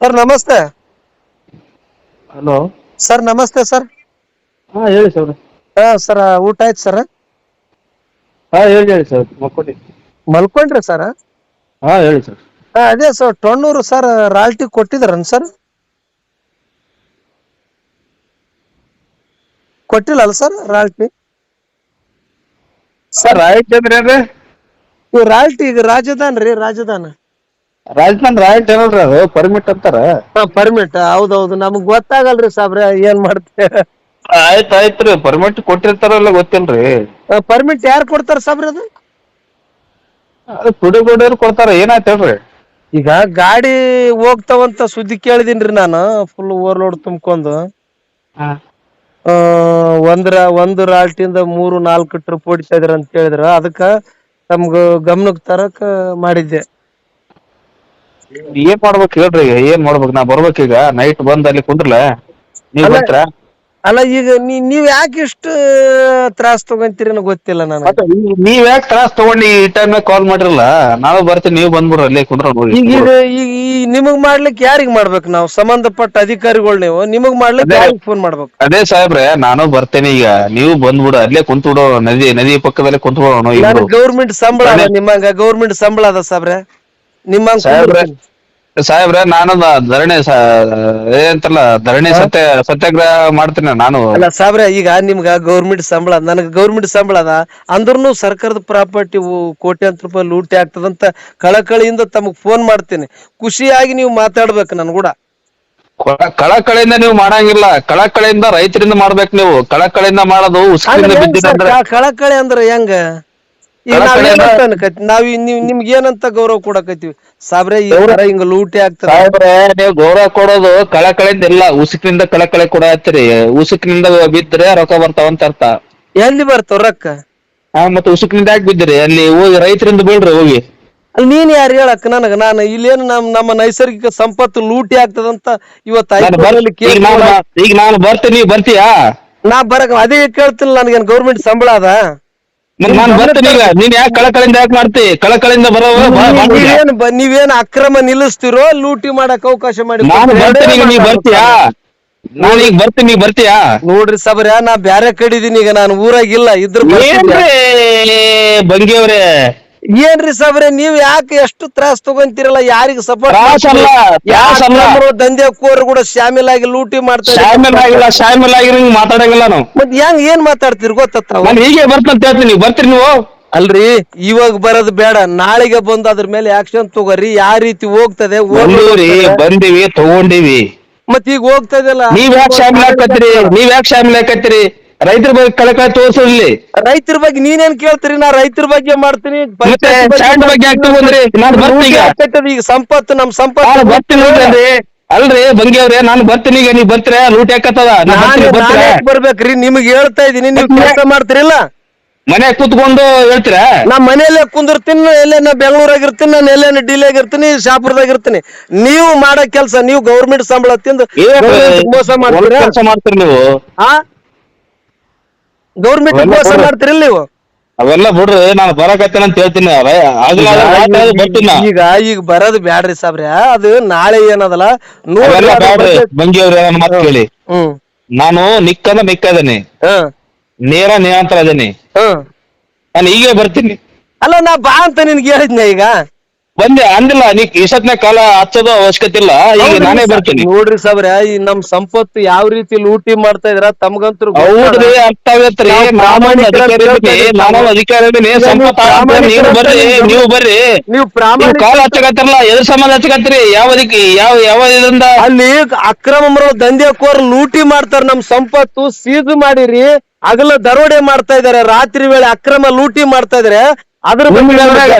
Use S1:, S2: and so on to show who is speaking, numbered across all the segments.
S1: Sir ನಮಸ್ತೆ.
S2: Hello.
S1: Sir ನಮಸ್ತೆ sir.
S2: ಹಾ ಹೇಳಿ ಸರ್.
S1: ಸರ್ ಊಟ ಆಯ್ತು ಸರ್.
S2: ಹಾ ಹೇಳಿ ಸರ್ ಮಕ್ಕೊಡಿ.
S1: ಮಲ್ಕೊಂಡ್ರಿ ಸರ್.
S2: ಹಾ ಹೇಳಿ ಸರ್.
S1: ಅದೇ ಸರ್ ಟೊಣ್ಣೂರು ಸರ್ ರಾಲ್ಟಿ ಕೊಟ್ಟಿದಾರನ್ ಸರ್. ಕೊಟ್ಟಿಲ್ಲ ಅಲ್ಲ ಸರ್ ರಾಲ್ಟಿ.
S2: ಸರ್ ರಾಯಟ್ ಅಂದ್ರೆ ಏನ್ರಿ?
S1: ಇವ್ ರಾಲ್ಟಿ ಈಗ ರಾಜಧಾನ್ ರೀ ರಾಜಧಾನ.
S2: ರಾಜಸ್ಥಾನ್ ರಾಯಟ್ ಏನಲ್ರಿ ಅದು ಪರ್ಮಿಟ್ ಅಂತಾರ.
S1: ಪರ್ಮಿಟ್ ಹೌದೌದು ನಮಗ್ ಗೊತ್ತಾಗಲ್ರಿ ಸಾಬ್ರೆ ಏನ್ ಮಾಡ್ತೇವೆ.
S2: ಆಯ್ತ್ರಿ ಪರ್ಮಿಟ್ ಕೊಟ್ಟಿರ್ತಾರಲ್ಲ ಗೊತ್ತಿಲ್ರಿ.
S1: ಪರ್ಮಿಟ್ ಯಾರು ಕೊಡ್ತಾರ ಸಾಬ್ರೆ ಅದು?
S2: ಅದು ಪುಡಿಗೋಡಿಯವ್ರು ಕೊಡ್ತಾರ. ಏನಾಯ್ತು ಹೇಳ್ರಿ.
S1: ಈಗ ಗಾಡಿ ಹೋಗ್ತಾವಂತ ಸುದ್ದಿ ಕೇಳಿದೀನ್ರಿ ನಾನು ಫುಲ್ ಓವರ್ಲೋಡ್ ತುಂಬ್ಕೊಂಡು.
S2: ಹಾ.
S1: ಒಂದು ರಾಲ್ಟಿಂದ 3-4 ಟ್ರಿಪ್ ಹೊಡಿತಾ ಇದ್ರ ಅಂತ ಹೇಳಿದ್ರ ಅದಕ್ಕ ತಮ್ಗ ಗಮನಕ್ ತರಕ್ ಮಾಡಿದ್ದೆ.
S2: ಏನ್ ಮಾಡ್ಬೇಕು ಹೇಳ್ರಿ, ಏನ್ ಮಾಡ್ಬೇಕು? ನಾ ಬರ್ಬೇಕೀಗ ನೈಟ್ ಬಂದ್ ಅಲ್ಲಿ ಕುಂದ್ರಲ್ಲ ನೀವ್
S1: ಅಲ್ಲ
S2: ಬರ್ತೀರಾ?
S1: ಅಲ್ಲ ಈಗ ನೀವ್ ಯಾಕೆ ಇಷ್ಟು ತ್ರಾಸ್ ತಗೊಂತೀರಿ ಗೊತ್ತಿಲ್ಲ ನನಗೆ.
S2: ನೀವ್ ಯಾಕೆ ತ್ರಾಸ್ ತಗೊಂಡು ಈ ಟೈಮ್ ಕಾಲ್ ಮಾಡಿರಲ್ಲ, ನಾನು ಬರ್ತೀನಿ, ನೀವು ಬಂದ್ಬಿಡ್ರಿ ಅಲ್ಲಿ ಕುಂದ್ರ.
S1: ಈಗ ನಿಮಗ್ ಮಾಡ್ಲಿಕ್ಕೆ ಯಾರಿಗ್ ಮಾಡ್ಬೇಕು? ನಾವು ಸಂಬಂಧಪಟ್ಟ ಅಧಿಕಾರಿಗಳು. ನೀವು ನಿಮಗ್ ಮಾಡ್ಲಿಕ್ಕೆ ಯಾರಿಗ್ ಫೋನ್ ಮಾಡ್ಬೇಕು?
S2: ಅದೇ ಸಾಹೇಬ್ರೆ, ನಾನು ಬರ್ತೇನೆ ಈಗ, ನೀವು ಬಂದ್ಬಿಡು, ಅಲ್ಲೇ ಕುಂತ್ಬಿಡು, ನದಿ ಪಕ್ಕದಲ್ಲೇ ಕುಂತ್ಬಿಡೋಣ.
S1: ಗೌರ್ಮೆಂಟ್ ಸಂಬಳ ಅದ ನಿಮ್ಮಂಗ? ಗೌರ್ಮೆಂಟ್ ಸಂಬಳ ಅದ ಸಾಬ್ರೆ ನಿಮ್ಮಂಗ?
S2: ಸಾಹೇಬ್ರೆ ನಾನು ಧರಣಿ ಏನಂತಲ್ಲ ಧರಣಿ ಸತ್ಯಾಗ್ರಹ ಮಾಡ್ತೀನಿ ನಾನು.
S1: ಅಲ್ಲ ಸಾಬ್ರೆ, ಈಗ ನಿಮ್ಗ ಗೌರ್ಮೆಂಟ್ ಸಂಬಳ, ನನಗೆ ಗೌರ್ಮೆಂಟ್ ಸಂಬಳ ಅದ ಅಂದ್ರೂ ಸರ್ಕಾರದ ಪ್ರಾಪರ್ಟಿ ಕೋಟ್ಯಾಂತರ ರೂಪಾಯಿ ಲೂಟಿ ಆಗ್ತದಂತ ಕಳಕಳಿಯಿಂದ ತಮಗ್ ಫೋನ್ ಮಾಡ್ತೀನಿ. ಖುಷಿಯಾಗಿ ನೀವು ಮಾತಾಡ್ಬೇಕು ನನ್ ಕೂಡ.
S2: ಕಳಕಳಿಯಿಂದ ನೀವು ಮಾಡಂಗಿಲ್ಲ, ಕಳಕಳಿಯಿಂದ ರೈತರಿಂದ ಮಾಡ್ಬೇಕು ನೀವು. ಕಳಕಳಿಯಿಂದ ಮಾಡೋದು ಉಸ್ಕಿನಿಂದ ಬಿದ್ದಿದ್ರೆ.
S1: ಕಳಕಳಿ ಅಂದ್ರೆ ಹೆಂಗ? ಈಗ ನಾವ್ ನಿಮ್ಗೆ ಏನಂತ ಗೌರವ ಕೊಡಕತ್ತೀವಿ ಸಾಬ್ರೆ? ಈ ತರ ಹಿಂಗ ಲೂಟಿ ಆಗ್ತದೆ.
S2: ಸಾಹೇಬ್ರೆ, ನೀವು ಗೌರವ ಕೊಡೋದು ಕಳಕಳಿಯಿಂದ ಇಲ್ಲ, ಉಸುಕಿನಿಂದ ಕಳಕಳಿ ಕೊಡ ಹತ್ತಿರಿ. ಉಸುಕಿನಿಂದ ಬಿದ್ದರೆ ರೊಕ್ಕ ಬರ್ತಾವಂತ ಅರ್ಥ.
S1: ಎಲ್ಲಿ ಬರ್ತಾವ ರೊಕ್ಕ?
S2: ಮತ್ತೆ ಉಸುಕಿನಿಂದ ಯಾಕೆ ಬಿದ್ದಿರಿ? ಅಲ್ಲಿ ಹೋಗಿ ರೈತರಿಂದ ಬೀಳ್ರಿ ಹೋಗಿ.
S1: ಅಲ್ಲಿ ನೀನ್ ಯಾರು ಹೇಳಕ್ ನನಗ? ನಾನು ಇಲ್ಲೇನು ನಮ್ಮ ನೈಸರ್ಗಿಕ ಸಂಪತ್ತು ಲೂಟಿ ಆಗ್ತದಂತ ಇವತ್ತು
S2: ಈಗ ನಾನು ಬರ್ತೀನಿ, ಬರ್ತೀಯಾ?
S1: ನಾ ಬರಕ್ ಅದೇ ಕೇಳ್ತಿಲ್ಲ. ನನ್ಗೇನ್ ಗೌರ್ಮೆಂಟ್ ಸಂಬಳ ಅದ?
S2: ನಾನು ಬರ್ತೀನಿ ಈಗ. ನೀನ್ ಯಾಕೆ ಕಳಕಳಿಯಿಂದ ಯಾಕೆ ಮಾಡ್ತಿ? ಕಳಕಳಿಯಿಂದ
S1: ನೀವೇನ್ ಅಕ್ರಮ ನಿಲ್ಲಿಸ್ತಿರೋ ಲೂಟಿ ಮಾಡಕ್ ಅವಕಾಶ ಮಾಡಿ?
S2: ನಾನು ಬರ್ತೀನಿ ಈಗ, ನೀವ್ ಬರ್ತೀಯಾ? ನಾನು ಈಗ ಬರ್ತೀನಿ, ನೀವ್ ಬರ್ತೀಯಾ?
S1: ನೋಡ್ರಿ ಸಬರ, ನಾ ಬ್ಯಾರೆ ಕಡೆ ಇದೀನಿ ಈಗ, ನಾನು ಊರಾಗಿಲ್ಲ. ಇದ್ರ
S2: ಬಂಗಿಯವ್ರೆ,
S1: ಏನ್ರಿ ಸಾಬ್ರೆ ನೀವ್ ಯಾಕೆ ಎಷ್ಟು ತ್ರಾಸ್ ತಗೊಂತೀರಲ್ಲ? ಯಾರಿಗ ಸಪೋರ್ಟ್? ದಂಧೆಕೋರು ಕೂಡ ಶಾಮಿಲ್ ಆಗಿ ಲೂಟಿ ಮಾಡ್ತಾರೆ.
S2: ಶಾಮಿಲ್ ಆಗಿರೋ ಮಾತಾಡಂಗಿಲ್ಲ ನಾವು.
S1: ಮತ್ ಹೆಂಗ್ ಏನ್ ಮಾತಾಡ್ತಿರ್ ಗೊತ್ತ?
S2: ಹೀಗೆ ಬರ್ತಂತ ಹೇಳ್ತೀನಿ, ಬರ್ತೀರಿ ನೀವು?
S1: ಅಲ್ರಿ, ಇವಾಗ ಬರೋದು ಬೇಡ, ನಾಳೆಗೆ ಬಂದು ಅದ್ರ ಮೇಲೆ ಆಕ್ಷನ್ ತಗೋರಿ. ಯಾವ ರೀತಿ ಹೋಗ್ತದೆ?
S2: ಬಂದಿವಿ, ತಗೊಂಡಿವಿ.
S1: ಮತ್ ಈಗ ಹೋಗ್ತದಲ್ಲ,
S2: ನೀವ್ ಯಾಕೆ ಶಾಮಿಲ್ ಹಾಕತ್ತೀರಿ? ರೈತರ ಬಗ್ಗೆ ಕಳಕಳಿ ತೋರಿಸಲಿ. ರೈತರ
S1: ಬಗ್ಗೆ ನೀನೇನ್ ಕೇಳ್ತೀರಿ? ನಾ ರೈತರ ಬಗ್ಗೆ ಮಾಡ್ತೀನಿ. ಈಗ ಸಂಪತ್ತು, ನಮ್ ಸಂಪತ್ತು
S2: ಬರ್ತೀನಿ ಅಲ್ರಿ ಬಂಗಿಯವ್ರೆ, ನಾನು ಬರ್ತೀನಿ ಈಗ. ನೀವ್ ಬರ್ತೀರಾ? ಲೂಟಿ ಹಾಕತ್ತದ
S1: ಬರ್ಬೇಕ್ರಿ. ನಿಮ್ಗೆ ಹೇಳ್ತಾ ಇದೀನಿ, ನೀವ್ ಕೆಲಸ ಮಾಡ್ತಿರಿಲ್ಲ.
S2: ಮನೆ ಕೂತ್ಕೊಂಡು ಹೇಳ್ತೀರಾ?
S1: ನಾ ಮನೆಯಲ್ಲೇ ಕುಂದಿರ್ತೀನಿ, ಎಲ್ಲೇ ನಾ ಬೆಂಗಳೂರಾಗಿರ್ತೀನಿ, ನಾನು ಎಲ್ಲೇನ ಡಿಲ್ ಆಗಿರ್ತೀನಿ, ಶಾಪುರದಾಗಿರ್ತೀನಿ. ನೀವು ಮಾಡೋ ಕೆಲಸ, ನೀವು ಗೌರ್ಮೆಂಟ್ ಸಂಬಳ ತಿಂದು ಮೋಸ
S2: ಮಾಡ್ತೀರಿ ನೀವು.
S1: ಗೌರ್ಮೆಂಟ್ ಮೋಸ ಮಾಡ್ತಿರಿಲ್ಲ ನೀವು?
S2: ಅವೆಲ್ಲ ಬಿಡ್ರಿ, ನಾನು ಬರಕತ್ತೇನೆ ಅಂತ ಹೇಳ್ತೀನಿ.
S1: ಈಗ ಬರೋದು ಬ್ಯಾಡ್ರಿ ಸಾಬ್ರೆ, ಅದು ನಾಳೆ ಏನದಲ್ಲ
S2: ಬ್ಯಾಡ್ರಿ. ಬಂಗಿಯವ್ರೆ, ನನ್ನ ಮಾತು ಕೇಳಿ. ನಾನು ನಿಕ್ಕದೇನೆ, ನೇರ ನಿರಂತರ ಅದೇನಿ. ನಾನು ಈಗೇ ಬರ್ತೀನಿ.
S1: ಅಲ್ಲ, ನಾ ಬಾ ಅಂತ ನಿನ್ಗೆ ಹೇಳಿದ್ನ. ಈಗ
S2: ಬಂದೆ ಅಂದಿಲ್ಲ, ನೀ ಇಷ್ಟತ್ನ ಕಾಲ ಹಚ್ಚೋದು ಅವಶ್ಯಕತೆ ಇಲ್ಲ. ಈಗ ನಾನೇ ಬರ್ತೀನಿ.
S1: ನೋಡ್ರಿ ಸಾಬ್ರೆ, ಈ ನಮ್ ಸಂಪತ್ತು ಯಾವ ರೀತಿ ಲೂಟಿ ಮಾಡ್ತಾ ಇದ್ರ ತಮ್ಗಂತೂ
S2: ಹೌದ್ರಿ, ಅರ್ಥ ಆಗತ್ರಿ. ನಾನು ಅಧಿಕಾರಿ, ನೀವು ಬರ್ರಿ.
S1: ನೀವು ಪ್ರಾಮಾಣಿಕ
S2: ಕಾಲ ಹಚ್ಚಕತ್ತಿರಲ್ಲ, ಎದ್ರ ಸಂಬಂಧ ಹಚ್ಚಕತ್ತೀರಿ? ಯಾವ ಇದರಿಂದ? ಅಲ್ಲಿ
S1: ಅಕ್ರಮ ದಂಧೆಕೋರ್ ಲೂಟಿ ಮಾಡ್ತಾರ. ನಮ್ ಸಂಪತ್ತು ಸೀಜು ಮಾಡಿರಿ, ಹಗಲ ದರೋಡೆ ಮಾಡ್ತಾ ಇದಾರೆ, ರಾತ್ರಿ ವೇಳೆ ಅಕ್ರಮ ಲೂಟಿ ಮಾಡ್ತಾ ಇದಾರೆ.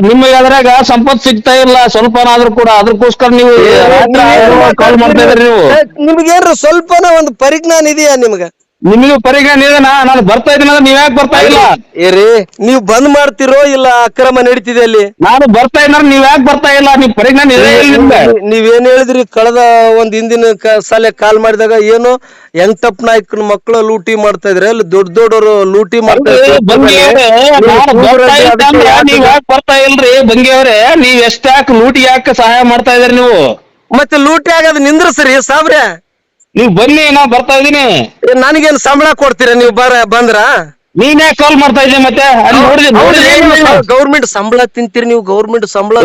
S2: ನಿಮಗೆ ಅದ್ರಾಗ ಸಂಪತ್ತು ಸಿಗ್ತಾ ಇಲ್ಲ ಸ್ವಲ್ಪನಾದ್ರೂ ಕೂಡ, ಅದಕ್ಕೋಸ್ಕರ ನೀವು ಕಾಲ್ ಮಾಡ್ತಾ ಇದ್ರಿ. ನೀವು
S1: ನಿಮ್ಗೇನ್ರ ಸ್ವಲ್ಪನ ಒಂದು ಪರಿಜ್ಞಾನ ಇದೆಯಾ?
S2: ನಿಮಗೂ ಪರಿಜ್ಞಾನ ಇದೆ. ನಾನು ಬರ್ತಾ ಇದ್ದೀನಿ, ನೀವ್ ಯಾಕೆ ಬರ್ತಾ ಇಲ್ಲ?
S1: ನೀವು ಬಂದ್ ಮಾಡ್ತಿರೋ ಇಲ್ಲ ಅಕ್ರಮ ನಡೀತಿದೆ ಅಲ್ಲಿ?
S2: ನಾನು ಬರ್ತಾ ಇದ್ದಾರೆ, ನೀವ್ ಯಾಕೆ ಬರ್ತಾ ಇಲ್ಲ? ನಿಮ್ ಪರಿಜ್ಞಾನ ಇದೆ.
S1: ನೀವೇನ್ ಹೇಳಿದ್ರಿ? ಕಳೆದ ಒಂದ್ ಹಿಂದಿನ ಸಲ ಕಾಲ್ ಮಾಡಿದಾಗ ಏನು ಯಂಗಟಪ್ಪ ನಾಯ್ಕನ ಮಕ್ಕಳು ಲೂಟಿ ಮಾಡ್ತಾ ಇದ್ರೆ, ಅಲ್ಲಿ ದೊಡ್ಡವರು ಲೂಟಿ ಮಾಡ್ತಾ ಇದ್ರೆ.
S2: ನೀವ್ ಯಾಕೆ ಬರ್ತಾ ಇಲ್ರಿ ಬಂಗಿಯವ್ರೆ? ನೀವ್ ಎಷ್ಟಾಕ್ ಲೂಟಿ ಯಾಕೆ ಸಹಾಯ ಮಾಡ್ತಾ ಇದ್ರಿ? ನೀವು
S1: ಮತ್ತೆ ಲೂಟಿ ಆಗದ್ ನಿಂದ್ರಸ್ರಿ ಸಾಬ್ರೆ.
S2: ನೀವ್ ಬನ್ನಿ, ನಾ ಬರ್ತಾ ಇದೀನಿ.
S1: ನನಗೇನ್ ಸಂಬಳ ಕೊಡ್ತೀರಾ ನೀವು ಬಂದ್ರ?
S2: ನೀನೇ ಕಾಲ್ ಮಾಡ್ತಾ ಇದ್ದೆ ಮತ್ತೆ ಅಲ್ಲಿ
S1: ಗೌರ್ಮೆಂಟ್ ಸಂಬಳ ತಿಂತೀರಿ ನೀವು, ಗೌರ್ಮೆಂಟ್ ಸಂಬಳ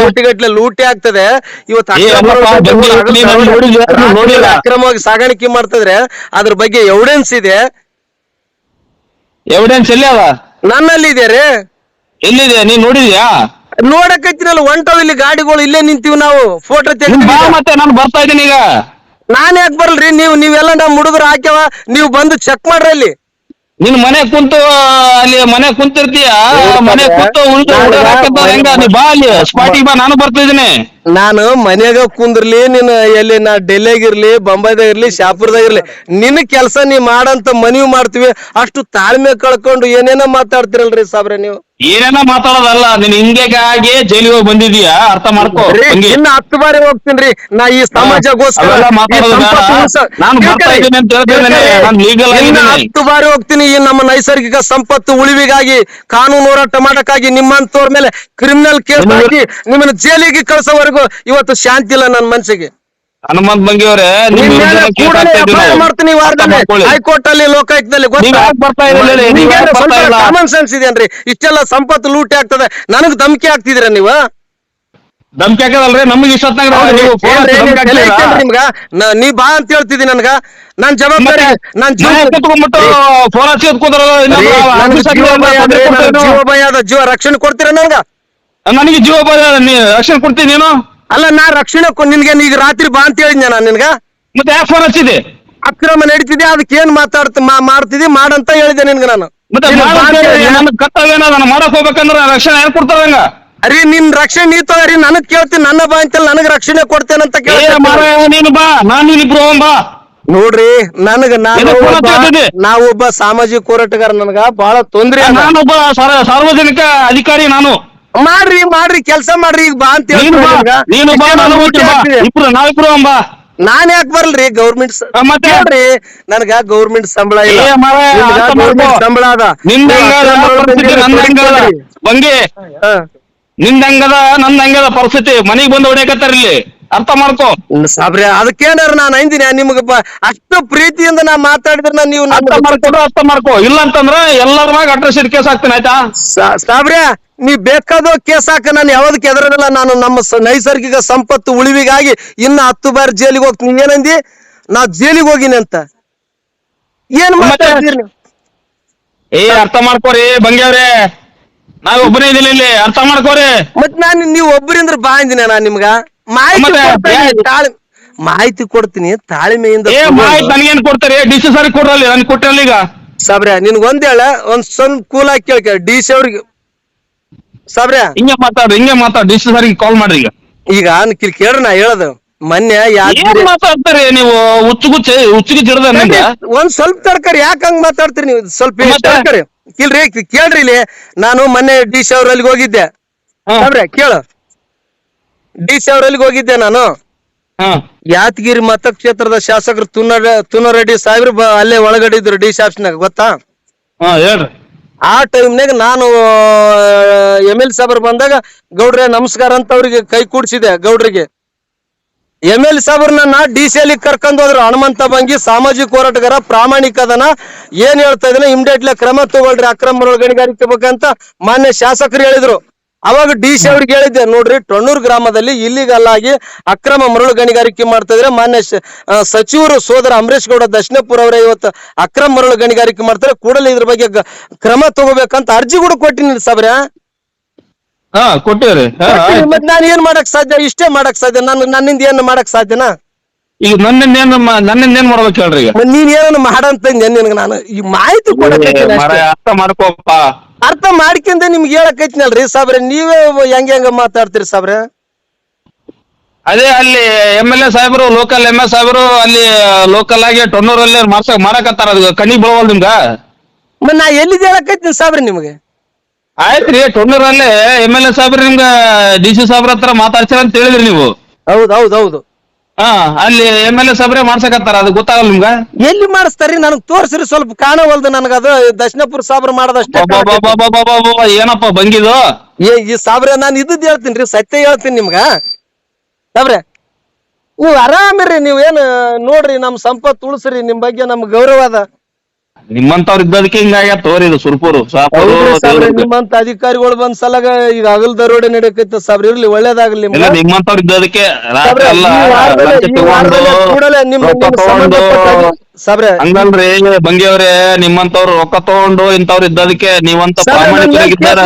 S1: ಕೋಟಿಗಟ್ಲೆ ಲೂಟಿ ಆಗ್ತದೆ ಇವತ್ತು. ಅಕ್ರಮವಾಗಿ ಸಾಗಾಣಿಕೆ ಮಾಡ್ತಿದ್ರೆ ಅದ್ರ ಬಗ್ಗೆ ಎವಿಡೆನ್ಸ್ ಇದೆ.
S2: ಎವಿಡೆನ್ಸ್ ಎಲ್ಲಿ ಅವ?
S1: ನನ್ನಲ್ಲಿ ಇದೆ ರೀ.
S2: ಎಲ್ಲಿದೆ? ನೀನ್ ನೋಡಿದ್ಯಾ?
S1: ನೋಡಕತ್ತಿನಲ್ಲ, ಹೊಂಟವ್ ಇಲ್ಲಿ ಗಾಡಿಗಳು, ಇಲ್ಲೇ ನಿಂತೀವಿ ನಾವು, ಫೋಟೋ ತೆಗ್ದು.
S2: ಮತ್ತೆ ನಾನು ಬರ್ತಾ ಇದ್ದೀನಿ ಈಗ.
S1: ನಾನ್ ಯಾಕೆ ಬರಲ್ರಿ? ನೀವೆಲ್ಲ ನಮ್ಮ ಹುಡುಗರು ಹಾಕ್ಯಾವ, ನೀವು ಬಂದು ಚೆಕ್ ಮಾಡ್ರಿ ಅಲ್ಲಿ.
S2: ನಿನ್ ಮನೆ ಕುಂತು ಅಲ್ಲಿ ಮನೆ ಕುಂತಿರ್ತೀಯ, ಮನೆ ಕುಂತು ಹೆಂಗ? ನೀ ಬಾ ಅಲ್ಲಿ ಸ್ಪಾಟಿಗೆ ಬಾ, ನಾನು ಬರ್ತಾ ಇದ್ದೀನಿ.
S1: ನಾನು ಮನ್ಯಾಗ ಕುಂದ್ರಲಿ, ನೀನು ಎಲ್ಲಿ ನಾ ಡೆಲ್ಲಿಯಾಗಿರ್ಲಿ, ಬೊಂಬೈದಾಗ ಇರ್ಲಿ, ಶಾಪುರದಾಗ ಇರ್ಲಿ, ನಿನ್ನ ಕೆಲಸ ನೀ ಮಾಡಂತ ಮನವಿ ಮಾಡ್ತೀವಿ. ಅಷ್ಟು ತಾಳ್ಮೆ ಕಳ್ಕೊಂಡು ಏನೇನೋ ಮಾತಾಡ್ತಿರಲ್ರಿ ಸಾಬ್ರೆ ನೀವು.
S2: ಏನೇನೋ ಮಾತಾಡೋದಲ್ಲ, ನೀನ್ ಹಿಂಗಾಗಿ ಜೈಲಿಗೆ ಹೋಗಿ ಬಂದಿದೀಯಾ, ಅರ್ಥ ಮಾಡ್ಕೋ.
S1: ಇನ್ನ 10 ಬಾರಿ ಹೋಗ್ತೀನ್ರಿ ನಾ ಈ ಸಮಾಜಗೋಸ್ಕರ. 10 ಬಾರಿ ಹೋಗ್ತೀನಿ ಈ ನಮ್ಮ ನೈಸರ್ಗಿಕ ಸಂಪತ್ತು ಉಳಿವಿಗಾಗಿ, ಕಾನೂನು ಹೋರಾಟ ಮಾಡಕ್ಕಾಗಿ. ನಿಮ್ಮಂತವ್ರ ಮೇಲೆ ಕ್ರಿಮಿನಲ್ ಕೇಸ್ ಹಾಕಿ ನಿಮ್ಮನ್ನ ಜೈಲಿಗೆ ಕಳ್ಸೋವರೆಗೂ ಇವತ್ತು ಶಾಂತಿ ಇಲ್ಲ ನನ್ನ ಮನಸ್ಸಿಗೆ.
S2: ಹನುಮಂತ್ ಬಂಗಿಯವರೇ,
S1: ಮಾಡ್ತೀನಿ ಹೈಕೋರ್ಟ್ ಅಲ್ಲಿ, ಲೋಕಾಯುಕ್ತದಲ್ಲಿ. Common sense ಇದೆಯನ್ರಿ? ಇಷ್ಟೆಲ್ಲ ಸಂಪತ್ತು ಲೂಟಿ ಆಗ್ತದೆ, ನನಗ್ ಧಮಕಿ ಹಾಕ್ತಿದ್ದೀರ ನೀವು?
S2: ಧಮಕಿ ಹಾಕದಲ್ರಿ ನಮ್ಗೆ ಇಷ್ಟೊತ್ತಾಗ
S1: ನಿಮ್ಗ ನೀ ಬಾ ಅಂತ ಹೇಳ್ತಿದ್ದೀನಿ. ನನ್ಗ ನಾನ್ ಜವಾಬ್ದಾರಿ, ನಾನ್ ಜೀವ ರಕ್ಷಣೆ ಕೊಡ್ತೀರ ನನ್ಗ?
S2: ನನಗೆ ಜೀವ ರಕ್ಷಣೆ ಕೊಡ್ತೀನಿ ನೀನು?
S1: ಅಲ್ಲ, ನಾ ರಕ್ಷಣೆ ನಿನ್ಗೆ ಈಗ ರಾತ್ರಿ ಬಾ ಅಂತ ಹೇಳಿದ್ನ ನಾನು ನಿನ್ಗ.
S2: ಮತ್ತೆ ಯಾಕೆ ಫೋನ್ ಹಚ್ಚಿದೆ?
S1: ಅಕ್ರಮ ನಡೀತಿದೆ, ಅದಕ್ಕೆ ಏನ್ ಮಾಡ್ತಿದ್ದಿ ಮಾಡಂತ ಹೇಳಿದೆ ನಿನ್ಗೆ ನಾನು.
S2: ಮತ್ತೆ ಕರ್ತವ್ಯ ನಾನು ಮಾಡಕ್ ಹೋಗ್ಬೇಕಂದ್ರೆ ರಕ್ಷಣೆ ಏನ್ ಕೊಡ್ತಾರಂಗ?
S1: ಅರಿ ನಿನ್ ರಕ್ಷಣೆ ನೀ ತಗೋರಿ, ನನಗ್ ಕೇಳ್ತೀನಿ. ನನ್ನ ಬಾ ಅಂತೇಳಿ ನನಗ್ ರಕ್ಷಣೆ ಕೊಡ್ತೇನಂತ
S2: ನೀನು ಬಾ, ನಾನು ಇಬ್ರು ಬಾ.
S1: ನೋಡ್ರಿ, ನಾವೊಬ್ಬ ಸಾಮಾಜಿಕ ಹೋರಾಟಗಾರ, ನನ್ಗ ಬಹಳ ತೊಂದ್ರೆ.
S2: ನಾನೊಬ್ಬ ಸಾರ್ವಜನಿಕ ಅಧಿಕಾರಿ. ನಾನು
S1: ಮಾಡ್ರಿ ಕೆಲಸ ಮಾಡ್ರಿ. ಈಗ ಬಾ ಅಂತ ನಾನ್ ಯಾಕೆ ಬರಲ್ರಿ? ಗೌರ್ಮೆಂಟ್ ಹೇಳ್ರಿ, ನನ್ಗ ಗೌರ್ಮೆಂಟ್ ಸಂಬಳ ಇಲ್ಲ, ಸಂಬಳ ಅದ.
S2: ನಿಂದಂಗದ ನಂದಂಗದ ಪರಿಸ್ಥಿತಿ, ಮನೆಗ್ ಬಂದು ಹೊಡ್ಯಾಕತ್ತಾರ ಇಲ್ಲಿ, ಅರ್ಥ ಮಾಡ್ಕೋ
S1: ಸಾಬ್ರೆ. ಅದಕ್ಕೇನಾರ ನಾನು ಅಂದಿನಿ ನಿಮ್ಗ ಅಷ್ಟು ಪ್ರೀತಿಯಿಂದ ನಾ ಮಾತಾಡಿದ್ರೆ ನೀವು
S2: ಅರ್ಥ ಮಾಡ್ಕೋ. ಇಲ್ಲ ಅಂತಂದ್ರ ಎಲ್ಲರ ಮ್ಯಾಗ ಅಟ್ರಾಸಿಟಿ ಕೇಸ್ ಹಾಕ್ತೇನೆ, ಆಯ್ತಾ
S1: ಸಾಬ್ರೆ? ನೀ ಬೇಕಾದೋ ಕೇಸ್ ಹಾಕ, ನಾನು ಯಾವ್ದಕ್ಕೆ ಎದರಲ್ಲ. ನಾನು ನಮ್ಮ ನೈಸರ್ಗಿಕ ಸಂಪತ್ತು ಉಳಿವಿಗಾಗಿ ಇನ್ನ 10 ಬಾರಿ ಜೈಲಿಗೆ ಹೋಗ್ತೀನಿ. ಏನಂದಿ? ನಾ ಜೈಲಿಗೆ ಹೋಗಿನಿ ಅಂತ ಏನ್ ಮಾತಾಡ್ತೀರಿ?
S2: ಅರ್ಥ ಮಾಡ್ಕೋರಿ ಬಂಗ್ಯವ್ರೆ, ನಾವ್ ಒಬ್ಬನೇ ಇದೀನಿ ಇಲ್ಲಿ, ಅರ್ಥ ಮಾಡ್ಕೋರಿ.
S1: ಮತ್ ನಾನು ನೀವು ಒಬ್ಬರಿಂದ ಬಾ ಅಂದಿನ ನಾನ್ ನಿಮ್ಗ ಮಾಹಿತಿ ಕೊಡ್ತೀನಿ ತಾಳ್ಮೆಯಿಂದ.
S2: ಮಾಹಿತಿ ನನಗೇನ್ ಕೊಡ್ತಾರೆ? ಡಿಸಿ ಸಾರಿ ಕೊಡ್ರಲ್ಲಿ, ನನ್ ಕೊಟ್ಟಿರಲ್ಲ. ಈಗ
S1: ಸಾಬ್ರೆ ನಿನ್ಗ ಒಂದ್ ಹೇಳ, ಒಂದ್ ಸ್ವಲ್ಪ ಕೂಲ್ ಆಗಿ ಕೇಳ್ಕ ಡಿಸಿ ಅವ್ರಿಗೆ. ಸಾಬ್ರೆ
S2: ಹಿಂಗೆ ಮಾತಾಡ್ ಡಿಸಿ ಸಾರಿಗೆ ಕಾಲ್ ಮಾಡ್ರಿ.
S1: ಈಗ ಕೇಳ್ರಿ, ನಾ ಹೇಳದು ಮೊನ್ನೆ
S2: ಮಾತಾಡ್ತಾರೆ ನೀವು, ಹುಚ್ಚುಗುಚ್ಚ
S1: ಒಂದ್ ಸ್ವಲ್ಪ ತಡ್ಕರಿ. ಯಾಕೆ ಹಂಗ್ ಮಾತಾಡ್ತೀರಿ ನೀವು? ಸ್ವಲ್ಪ ತಡ್ಕರಿ. ಕೇಳ್ರಿ ಇಲ್ಲಿ. ನಾನು ಮೊನ್ನೆ ಡಿಸಿ ಅವ್ರಲ್ಲಿ ಹೋಗಿದ್ದೆ. ಸಾಬ್ರೆ ಕೇಳು, ಡಿಸಿ ಅವ್ರಲ್ಲಿ ಹೋಗಿದ್ದೆ ನಾನು. ಯಾದಗಿರಿ ಮತಕ್ಷೇತ್ರದ ಶಾಸಕರು ತುನರೆಡ್ಡಿ ಸಾಹೇಬ್ರು ಅಲ್ಲೇ ಒಳಗಡೆ ಇದ್ರು ಡಿಸಿ ಆಫೀಸ್ನಾಗ, ಗೊತ್ತಾ?
S2: ಹೇಳ್ರಿ.
S1: ಆ ಟೈಮ್ನಾಗ ನಾನು ML ಸಾಬ್ರು ಬಂದಾಗ, ಗೌಡ್ರೆ ನಮಸ್ಕಾರ ಅಂತ ಅವ್ರಿಗೆ ಕೈ ಕೂಡ್ಸಿದೆ. ಗೌಡ್ರಿಗೆ ML ಸಾಬ್ರನ್ನ DC ಅಲ್ಲಿ ಕರ್ಕೊಂಡ್ ಹೋದ್ರು. ಹನುಮಂತ ಬಂಗಿ ಸಾಮಾಜಿಕ ಹೋರಾಟಗಾರ, ಪ್ರಾಮಾಣಿಕದನ, ಏನ್ ಹೇಳ್ತಾ ಇದನ್ನ ಇಮಿಡಿಯೇಟ್ಲಿ ಕ್ರಮ ತಗೊಳ್ರಿ, ಅಕ್ರಮ ಮರಳು ಗಣಿಗಾರಿಕೆ ಬೇಕಂತ ಮಾನ್ಯ ಶಾಸಕರು ಹೇಳಿದ್ರು. ಅವಾಗ DC ಅವ್ರಿಗೆ ಹೇಳಿದ್ದೆ, ನೋಡ್ರಿ ಟೊಣ್ಣೂರು ಗ್ರಾಮದಲ್ಲಿ ಇಲ್ಲಿಗಲ್ ಆಗಿ ಅಕ್ರಮ ಮರಳು ಗಣಿಗಾರಿಕೆ ಮಾಡ್ತಾ ಇದ್ರೆ ಮಾನ್ಯ ಸಚಿವರು ಸೋದರ ಅಂಬರೀಶ್ ಗೌಡ ದರ್ಶನಪುರ ಅವರೇ ಇವತ್ತು ಅಕ್ರಮ ಮರಳು ಗಣಿಗಾರಿಕೆ ಮಾಡ್ತಾರೆ, ಕೂಡಲೇ ಇದ್ರ ಬಗ್ಗೆ ಕ್ರಮ ತಗೋಬೇಕಂತ ಅರ್ಜಿ ಕೂಡ ಕೊಟ್ಟಿನಿ ಸಾಬ್ರೆ.
S2: ಕೊಟ್ಟಿರಿ.
S1: ಮತ್ ನಾನು ಏನ್ ಮಾಡಕ್ ಸಾಧ್ಯ? ಇಷ್ಟೇ ಮಾಡಕ್ ಸಾಧ್ಯ. ನನ್ನಿಂದ ಏನ್ ಮಾಡಕ್ ಸಾಧ್ಯನಾ?
S2: ಈಗ ನನ್ನಿಂದ ಏನ್ ಮಾಡ್ಬೇಕು ಹೇಳ್ರಿ? ಈಗ
S1: ನೀನ್ ಏನನ್ನ ಮಾಡಂತ ನಿನ್ಗೆ ನಾನು ಈ ಮಾಹಿತಿ ಕೊಡಕ್ಕೆ
S2: ಅರ್ಥ ಮಾಡ್ಕೋಪ್ಪ.
S1: ಅರ್ಥ ಮಾಡ್ಕೊಂಡೆ ನಿಮ್ಗೆ ಹೇಳಕೈತಿನಲ್ರಿ ಸಾಬ್ರೆ. ನೀವೇ ಹೆಂಗ ಮಾತಾಡ್ತೀರಿ ಸಾಬ್ರೆ?
S2: ಅದೇ ಅಲ್ಲಿ MLA ಸಾಹೇಬರು, ಲೋಕಲ್ MS ಸಾಹೇಬರು ಅಲ್ಲಿ ಲೋಕಲ್ ಆಗಿ ಟೊಣ್ಣೂರಲ್ಲಿ ಮಾಡಕತ್ತಾರ. ಅದು ಕಣ್ಣಿಗೆ ಬೀಳವಲ್ ನಿಮ್ಗ?
S1: ನಾ ಎಲ್ಲಿದ್ ಹೇಳಕೈತೀನಿ ಸಾಬ್ರೆ ನಿಮ್ಗೆ?
S2: ಆಯ್ತ್ರಿ, ಟೊಣ್ಣೂರಲ್ಲೇ MLA ಸಾಹೇಬ್ರು ನಿಮ್ಗ DC ಸಾಹೇಬ್ರ ಹತ್ರ ಮಾತಾಡ್ಸಿರ ಅಂತ ಹೇಳಿದ್ರಿ ನೀವು.
S1: ಹೌದು.
S2: ಹಾ ಅಲ್ಲಿ MLA ಸಾಬ್ರೆ ಮಾಡ್ಸಕತ್ತಾರ ಅದು ಗೊತ್ತಾಗಲ್ಲ ನಿಮ್ಗ?
S1: ಎಲ್ಲಿ ಮಾಡಿಸ್ತಾರಿ ನನಗ್ ತೋರ್ಸ್ರಿ ಸ್ವಲ್ಪ ಕಾಣವಲ್ದು ನನಗ ಅದು ದರ್ಶನಪುರ ಸಾಬ್ರ ಮಾಡದಷ್ಟೇ
S2: ಏನಪ್ಪ ಬಂಗಿದು?
S1: ಈ ಸಾಬ್ರೆ ನಾನು ಇದ್ದದ್ ಹೇಳ್ತೀನಿ ಸತ್ಯ ಹೇಳ್ತೀನಿ ನಿಮ್ಗ ಸಾಬ್ರೆ. ನೀವ್ ಆರಾಮಿರ್ರಿ, ನೀವ್ ಏನ್ ನೋಡ್ರಿ ನಮ್ ಸಂಪತ್ ಉಳಿಸ್ರಿ, ನಿಮ್ ಬಗ್ಗೆ ನಮ್ ಗೌರವ ಅದ.
S2: ನಿಮ್ಮಂತವ್ರ ಇದ್ದದಕ್ಕೆ ಹಿಂಗಾಗ್ಯಾರ ತೋರಿ ಇದು ಸುರ್ಪುರು ಸಾಪುರು
S1: ನಿಮ್ಮಂತ ಅಧಿಕಾರಿಗಳು ಬಂದ್ ಸಲಾಗ ಈಗ ಹಗಲ್ ದರೋಡೆ ನಡೆಯಕೈತ ಸಾಬ್ರ. ಇರ್ಲಿ, ಒಳ್ಳೇದಾಗ್ಲಿ
S2: ಎಲ್ಲ
S1: ನಿಮ್ಗೆ.
S2: ನಿಮ್ಮಂತವ್ರ ಇದ್ದದಕ್ಕೆ ರಾತ್ರಿ ಎಲ್ಲ
S1: ಈ ವಾರದಲ್ಲೇ ಕೂಡಲೇ ನಿಮ್ ಸಾಬ್ರೆ
S2: ಹಂಗಲ್ರಿ ಬಂಗಿಯವ್ರೆ, ನಿಮ್ಮಂತವ್ರು ರೊಕ್ಕ ತಗೊಂಡು ಇಂತವ್ರು ಇದ್ದದಕ್ಕೆ ನೀವಂತ ಪ್ರಾಮಾಣಿಕರಾಗಿದ್ದಾರ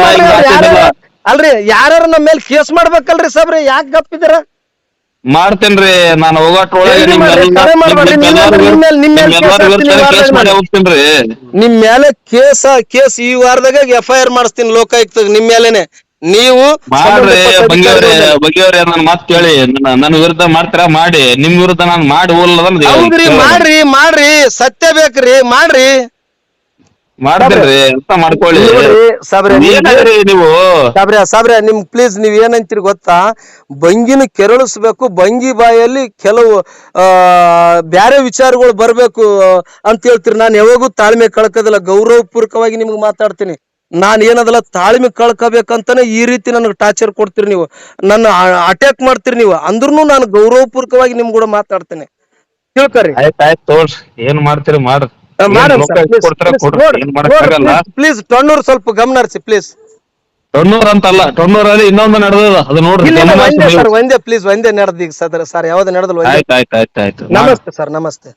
S1: ಅಲ್ರಿ, ಯಾರು ನಮ್ಮ ಮೇಲೆ ಕೇಸ್ ಮಾಡ್ಬೇಕಲ್ರಿ ಸಾಬ್ರೆ, ಯಾಕೆ ಗಪ್ಪಿದ್ದೀರ?
S2: ಮಾಡ್ತೇನ್ರಿ ನಾನು ಹೋಗಟ್ರೊಳಗೆ ಹೋಗ್ತೇನ್ರಿ.
S1: ನಿಮ್ ಮೇಲೆ ಕೇಸ್ ಈ ವಾರದಾಗ FIR ಮಾಡಿಸ್ತೀನಿ ಲೋಕಾಯುಕ್ತ ನಿಮ್ ಮೇಲೆನೆ. ನೀವು
S2: ಮಾಡ್ರಿ ಬಗೆಯವ್ರೆ ನನ್ನ ಮಾತು ಕೇಳಿ, ನನ್ನ ವಿರುದ್ಧ ಮಾಡ್ತೀರಾ ಮಾಡಿ, ನಿಮ್ ವಿರುದ್ಧ ನಾನು ಮಾಡಿ
S1: ಮಾಡ್ರಿ ಮಾಡ್ರಿ, ಸತ್ಯ ಬೇಕ್ರಿ, ಮಾಡ್ರಿ
S2: ಮಾಡ್ತೇನ್ರಿ. ಅರ್ಥ ಮಾಡ್ಕೊಳ್ಳಿ
S1: ಸಾಬ್ರೆ.
S2: ನೀವು
S1: ಸಾಬ್ರೆ ನಿಮ್ ಪ್ಲೀಸ್ ನೀವ್ ಏನಂತೀರಿ ಗೊತ್ತಾ, ಬಂಗಿನ ಕೆರಳಿಸ್ಬೇಕು, ಬಂಗಿ ಬಾಯಲ್ಲಿ ಕೆಲವು ಬ್ಯಾರೆ ವಿಚಾರಗಳು ಬರ್ಬೇಕು ಅಂತ ಹೇಳ್ತೀರಿ. ನಾನು ಯಾವಾಗೂ ತಾಳ್ಮೆ ಕಳ್ಕೋದಿಲ್ಲ, ಗೌರವಪೂರ್ವಕವಾಗಿ ನಿಮ್ಗೆ ಮಾತಾಡ್ತೀನಿ. ನಾನ್ ಏನದಲ್ಲ ತಾಳ್ಮೆ ಕಳ್ಕೋಬೇಕಂತಾನೆ ಈ ರೀತಿ ನನಗೆ ಟಾರ್ಚರ್ ಕೊಡ್ತೀರಿ ನೀವು, ನನ್ನ ಅಟ್ಯಾಕ್ ಮಾಡ್ತೀರಿ ನೀವು. ಅಂದ್ರೂ ನಾನು ಗೌರವಪೂರ್ವಕವಾಗಿ ನಿಮ್ ಕೂಡ ಮಾತಾಡ್ತೇನೆ, ತಿಳ್ಕೊರಿ.
S2: ಆಯ್ತು ತೋರ್ಸಿ, ಏನ್ ಮಾಡ್ತೀರಿ ಮಾಡ್ರಿ.
S1: ಪ್ಲೀಸ್ ಟೊಣ್ಣೂರ್ ಸ್ವಲ್ಪ ಗಮನ ಹರಿಸಿ ಪ್ಲೀಸ್.
S2: ಟೊಣ್ಣೂರ್ ಅಂತಲ್ಲ, ಟೊಣ್ಣೂರಲ್ಲಿ ಇನ್ನೊಂದು ನಡೆದ ಅದು ನೋಡ್ರಿ.
S1: ಒಂದೇ ಪ್ಲೀಸ್, ಒಂದೇ ನಡೆದ ಈಗ ಸರ್ ಯಾವ್ದು ನಡೆದಲ್ಲ.
S2: ಆಯ್ತು.
S1: ನಮಸ್ತೆ ಸರ್, ನಮಸ್ತೆ.